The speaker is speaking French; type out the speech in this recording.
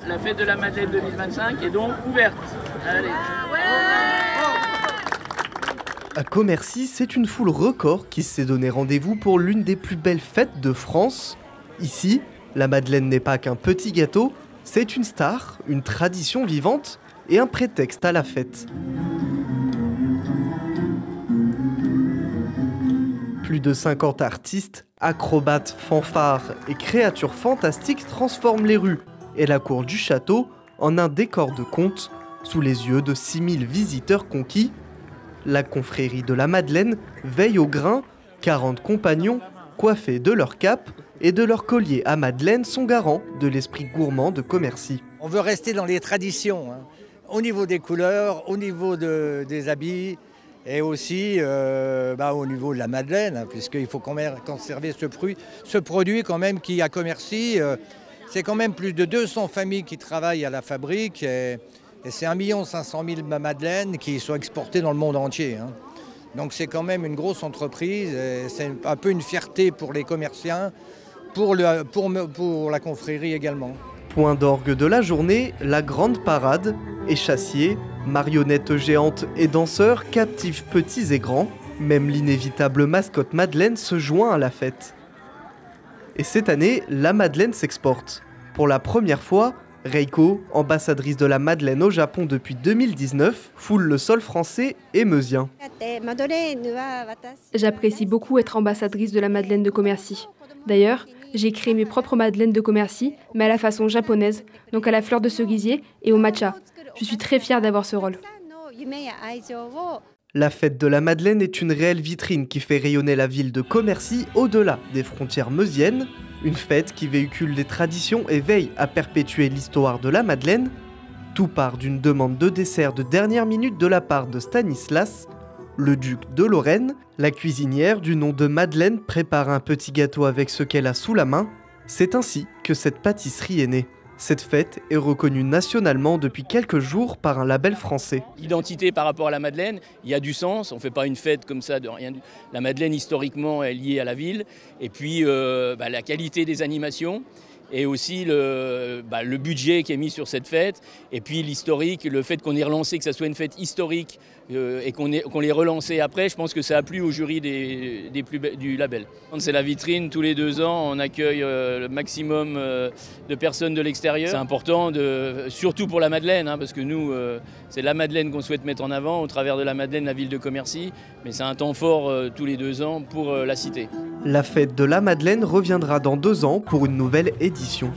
la fête de la Madeleine 2025 est donc ouverte. Allez. À Commercy, c'est une foule record qui s'est donné rendez-vous pour l'une des plus belles fêtes de France. Ici, la Madeleine n'est pas qu'un petit gâteau, c'est une star, une tradition vivante et un prétexte à la fête. Plus de 50 artistes, acrobates, fanfares et créatures fantastiques transforment les rues et la cour du château en un décor de conte sous les yeux de 6000 visiteurs conquis. La confrérie de la Madeleine veille au grain, 40 compagnons, coiffés de leur cape et de leur collier à Madeleine, sont garants de l'esprit gourmand de Commercy. On veut rester dans les traditions, hein, au niveau des couleurs, au niveau des habits et aussi au niveau de la Madeleine, hein, puisqu'il faut quand même conserver ce produit quand même qui à Commercy, c'est quand même plus de 200 familles qui travaillent à la fabrique. Et c'est 1 500 000 madeleines qui sont exportées dans le monde entier. Hein. Donc c'est quand même une grosse entreprise, c'est un peu une fierté pour les commerçants, pour la confrérie également. Point d'orgue de la journée, la grande parade. Échassiers, marionnettes géantes et danseurs captivent petits et grands. Même l'inévitable mascotte Madeleine se joint à la fête. Et cette année, la Madeleine s'exporte. Pour la première fois, Reiko, ambassadrice de la Madeleine au Japon depuis 2019, foule le sol français et meusien. J'apprécie beaucoup être ambassadrice de la Madeleine de Commercy. D'ailleurs, j'ai créé mes propres madeleines de Commercy, mais à la façon japonaise, donc à la fleur de cerisier et au matcha. Je suis très fière d'avoir ce rôle. La fête de la Madeleine est une réelle vitrine qui fait rayonner la ville de Commercy au-delà des frontières meusiennes. Une fête qui véhicule les traditions et veille à perpétuer l'histoire de la Madeleine. Tout part d'une demande de dessert de dernière minute de la part de Stanislas. Le duc de Lorraine, la cuisinière du nom de Madeleine, prépare un petit gâteau avec ce qu'elle a sous la main. C'est ainsi que cette pâtisserie est née. Cette fête est reconnue nationalement depuis quelques jours par un label français. L'identité par rapport à la Madeleine, il y a du sens. On ne fait pas une fête comme ça de rien. La Madeleine, historiquement, est liée à la ville. Et puis, la qualité des animations. Et aussi le budget qui est mis sur cette fête. Et puis l'historique, le fait qu'on ait relancé, que ça soit une fête historique et qu'on l'ait relancé après, je pense que ça a plu au jury du label. C'est la vitrine, tous les 2 ans, on accueille le maximum de personnes de l'extérieur. C'est important, surtout pour la Madeleine, hein, parce que nous, c'est la Madeleine qu'on souhaite mettre en avant, au travers de la Madeleine, la ville de Commercy. Mais c'est un temps fort tous les 2 ans pour la cité. La fête de la Madeleine reviendra dans 2 ans pour une nouvelle édition.